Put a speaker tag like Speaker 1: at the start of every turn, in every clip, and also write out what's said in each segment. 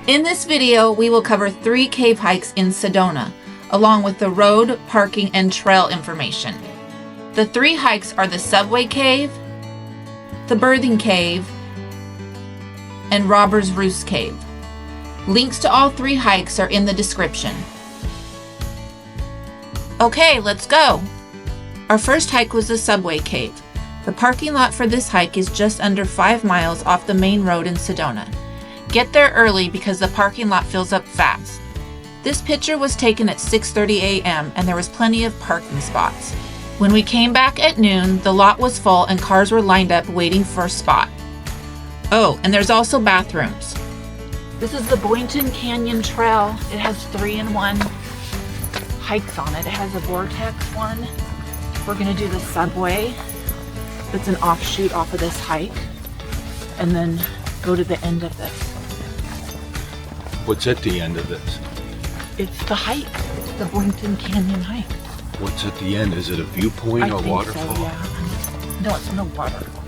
Speaker 1: In this video, we will cover 3 cave hikes in Sedona, along with the road, parking, and trail information. The 3 hikes are the Subway Cave, the Birthing Cave, and Robbers Roost Cave. Links to all 3 hikes are in the description. Okay, let's go! Our first hike was the Subway Cave. The parking lot for this hike is just under 5 miles off the main road in Sedona. Get there early because the parking lot fills up fast. This picture was taken at 6:30 a.m. and there was plenty of parking spots. When we came back at noon, the lot was full and cars were lined up waiting for a spot. Oh, and there's also bathrooms. This is the Boynton Canyon Trail. It has 3-in-1 hikes on it. It has a vortex one. We're gonna do the Subway. It's an offshoot off of this hike. And then go to the end of this.
Speaker 2: What's at the end of this?
Speaker 1: It's the hike. It's the Boynton Canyon hike.
Speaker 2: What's at the end? Is it a viewpoint or waterfall?
Speaker 1: So, yeah. No, it's no waterfall.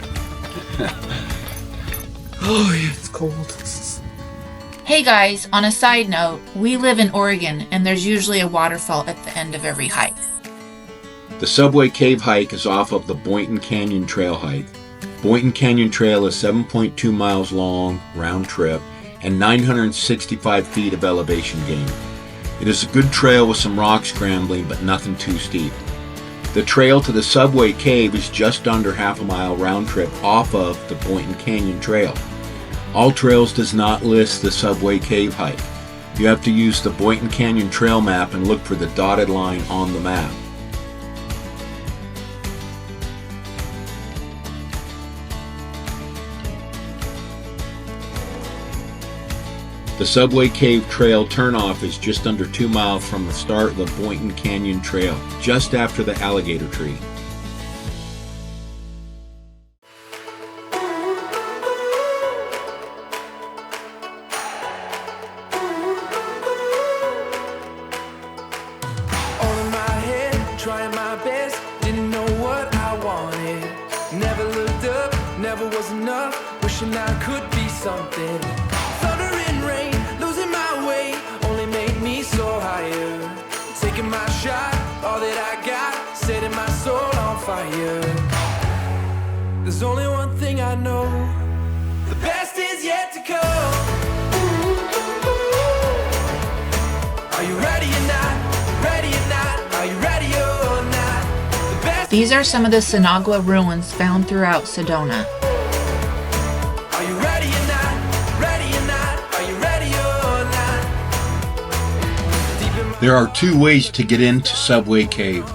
Speaker 2: Oh, it's cold.
Speaker 1: Hey guys, on a side note, we live in Oregon and there's usually a waterfall at the end of every hike.
Speaker 2: The Subway Cave hike is off of the Boynton Canyon Trail hike. Boynton Canyon Trail is 7.2 miles long, round trip, and 965 feet of elevation gain. It is a good trail with some rock scrambling, but nothing too steep. The trail to the Subway Cave is just under half a mile round trip off of the Boynton Canyon Trail. AllTrails does not list the Subway Cave hike. You have to use the Boynton Canyon Trail map and look for the dotted line on the map. The Subway Cave Trail turnoff is just under 2 miles from the start of the Boynton Canyon Trail, just after the alligator tree.
Speaker 3: All in my head, trying my best, didn't know what I wanted. Never looked up, never was enough, wishing I could be something. Thunder and rain, losing my way, only made me so higher. Taking my shot, all that I got, setting my soul on fire. There's only one thing I know, the best is yet to come. Are you ready or not? Ready or not? Are you ready or not? The best.
Speaker 1: These are some of the Sinagua ruins found throughout Sedona.
Speaker 3: Are you ready or not? Ready or not? Are you ready or not? Deep in my
Speaker 2: There are 2 ways to get into Subway Cave.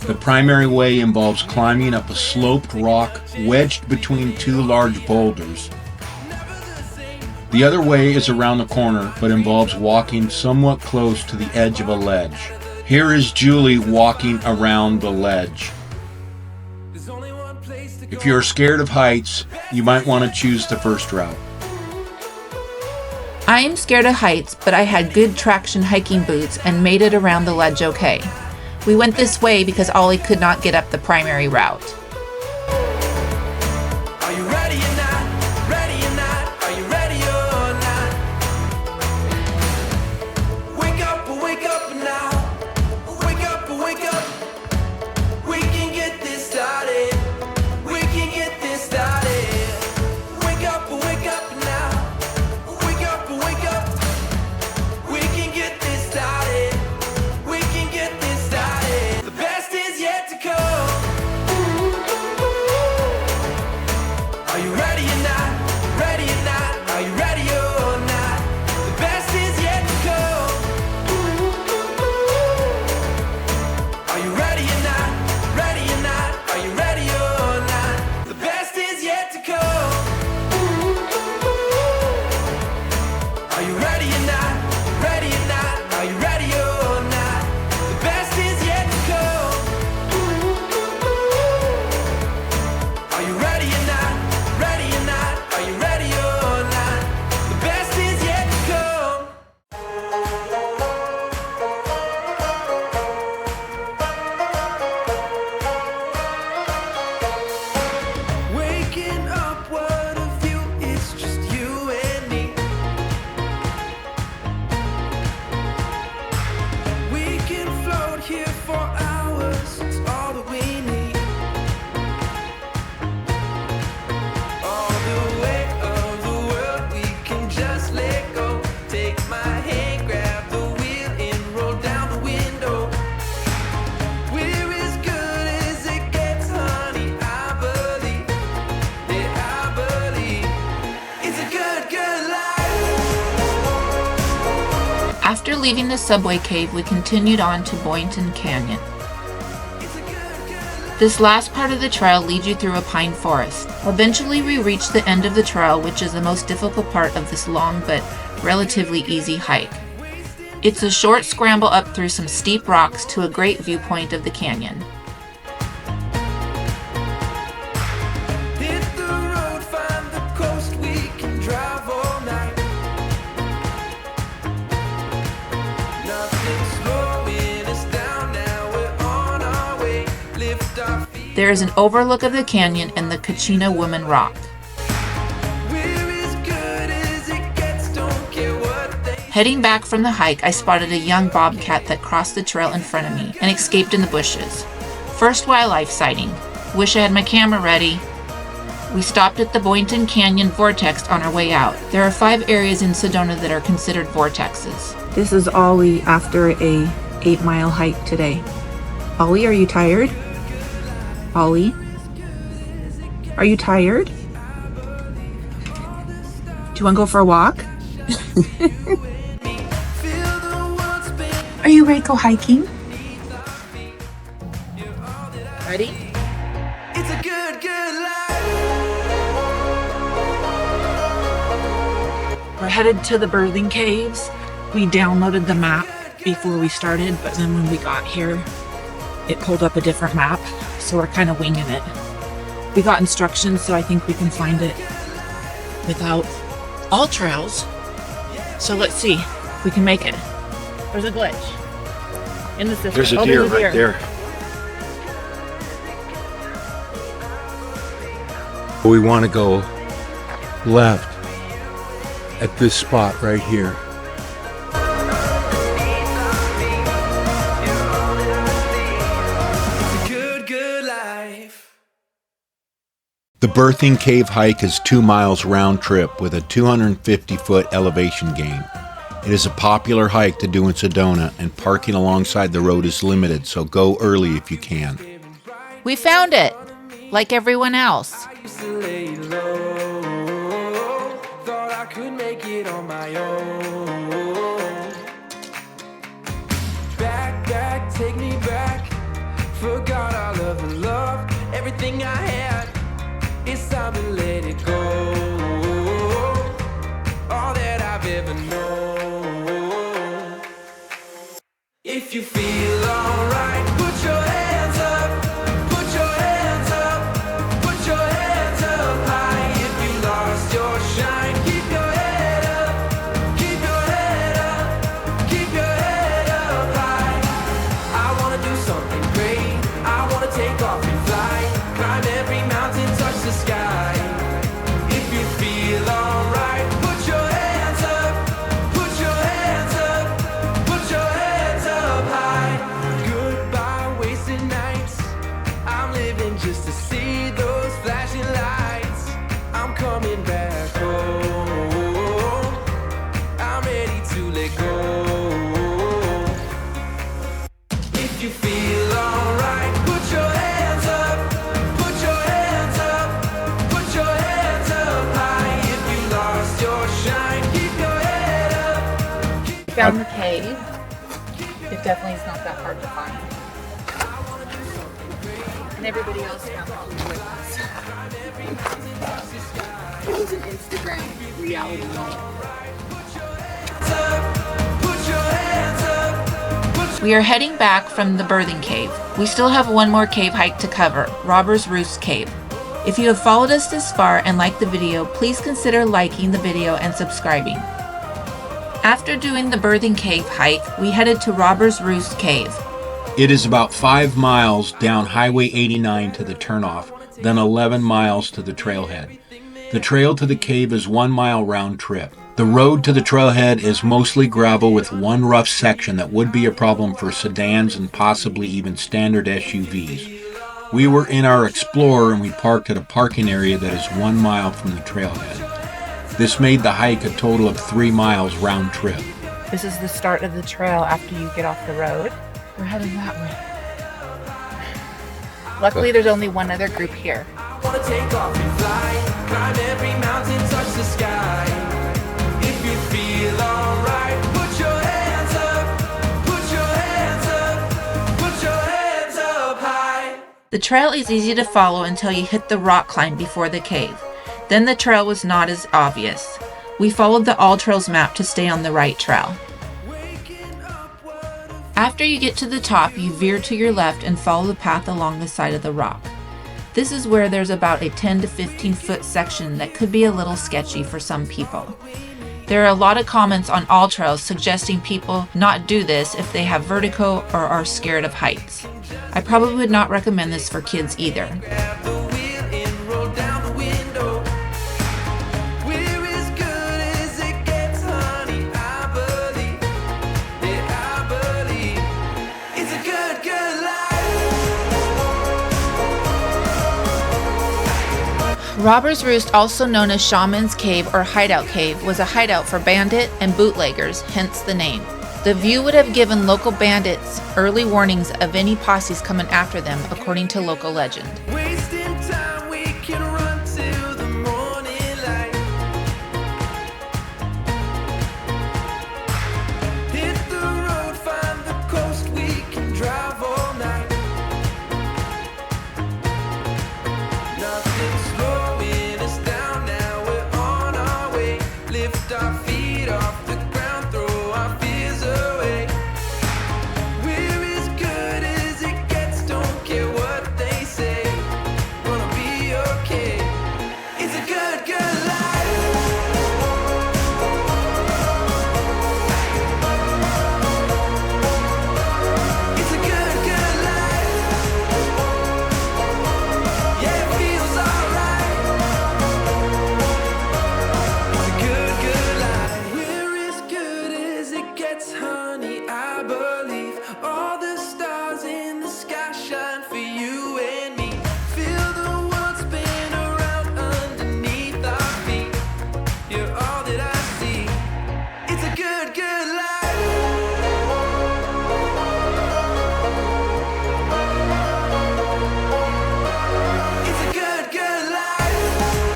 Speaker 2: The primary way involves climbing up a sloped rock wedged between 2 large boulders. The other way is around the corner, but involves walking somewhat close to the edge of a ledge. Here is Julie walking around the ledge.
Speaker 3: there's only one place to go.
Speaker 2: If you're scared of heights, you might want to choose the first route.
Speaker 1: I am scared of heights, but I had good traction hiking boots and made it around the ledge okay. We went this way because Ollie could not get up the primary route.
Speaker 3: Are you ready or not? Ready or not? Are you ready or not? Wake up now. Wake up. We can get this started. We can get this started. Wake up now. Wake up. We can get this started. We can get this started. The best is yet to come.
Speaker 1: After leaving the subway cave, we continued on to Boynton Canyon. This last part of the trail leads you through a pine forest. Eventually we reach the end of the trail, which is the most difficult part of this long but relatively easy hike. It's a short scramble up through some steep rocks to a great viewpoint of the canyon.
Speaker 3: Hit the road, find the coast, we can drive all night. Nothing's slowing us down now, we're on our way. Lift our feet.
Speaker 1: There is an overlook of the canyon and the Kachina Woman Rock. Heading back from the hike, I spotted a young bobcat that crossed the trail in front of me and escaped in the bushes. First wildlife sighting. Wish I had my camera ready. We stopped at the Boynton Canyon Vortex on our way out. There are 5 areas in Sedona that are considered vortexes. This is Ollie after a 8-mile hike today. Ollie, are you tired? Ollie? Are you tired? Do you want to go for a walk? Are you ready to go hiking? Ready?
Speaker 3: It's a good life.
Speaker 1: We're headed to the birthing caves. We downloaded the map before we started, but then when we got here, it pulled up a different map, so we're kind of winging it. We got instructions, so I think we can find it without AllTrails. So let's see if we can make it. There's a glitch in the system.
Speaker 2: There's a deer right there. We want to go left at this spot right here.
Speaker 3: It's a good life.
Speaker 2: The Birthing Cave hike is 2 miles round trip with a 250-foot elevation gain. It is a popular hike to do in Sedona, and parking alongside the road is limited, so go early if you can.
Speaker 1: We found it, like everyone else.
Speaker 3: I used to lay low, thought I could make it on my own. Back, take me back. Forgot all of the love, everything I had. It's time to let it go. All that I've ever known. If you feel alright, put your hands up. Put your hands up. Put your hands up high. If you lost your shine, keep your head up. Keep your head up. Keep your head up high. I wanna do something great. I wanna take off and fly. Climb every mountain, touch the sky. If you feel alright, put your hands up. Put your hands up. Put your hands up high. Goodbye, wasted nights. I'm living just to see those flashing lights. I'm coming back home. I'm ready to let go. If you feel alright, put your hands up. Put your hands up. Put your hands up high. If you lost your shine, keep your head up.
Speaker 1: Found the cave. It definitely is not that hard to find. And everybody else found all the witnesses. It was an Instagram reality moment.
Speaker 3: Put your hands up.
Speaker 1: We are heading back from the birthing cave. We still have one more cave hike to cover, Robbers Roost Cave. If you have followed us this far and liked the video, please consider liking the video and subscribing. After doing the birthing cave hike, we headed to Robbers Roost Cave.
Speaker 2: It is about 5 miles down Highway 89 to the turnoff, then 11 miles to the trailhead. The trail to the cave is 1 mile round trip. The road to the trailhead is mostly gravel with one rough section that would be a problem for sedans and possibly even standard SUVs. We were in our Explorer and we parked at a parking area that is 1 mile from the trailhead. This made the hike a total of 3 miles round trip.
Speaker 1: This is the start of the trail after you get off the road. We're heading that way. Luckily, there's only one other group here.
Speaker 3: Wanna take off and fly, climb every mountain, touch the sky. If you feel alright, put your hands
Speaker 1: The trail is easy to follow until you hit the rock climb before the cave. Then the trail was not as obvious. We followed the AllTrails map to stay on the right trail. After you get to the top, you veer to your left and follow the path along the side of the rock. This is where there's about a 10 to 15 foot section that could be a little sketchy for some people. There are a lot of comments on AllTrails suggesting people not do this if they have vertigo or are scared of heights. I probably would not recommend this for kids either. Robbers Roost, also known as Shaman's Cave or Hideout Cave, was a hideout for bandit and bootleggers, hence the name. The view would have given local bandits early warnings of any posses coming after them, according to local legend.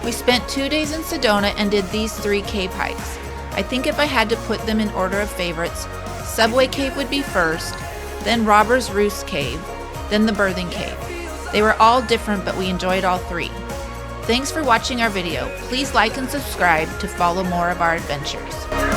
Speaker 1: We spent 2 days in Sedona and did these 3 cave hikes. I think if I had to put them in order of favorites, Subway Cave would be first, then Robbers Roost Cave, then the Birthing Cave. They were all different, but we enjoyed all 3. Thanks for watching our video. Please like and subscribe to follow more of our adventures.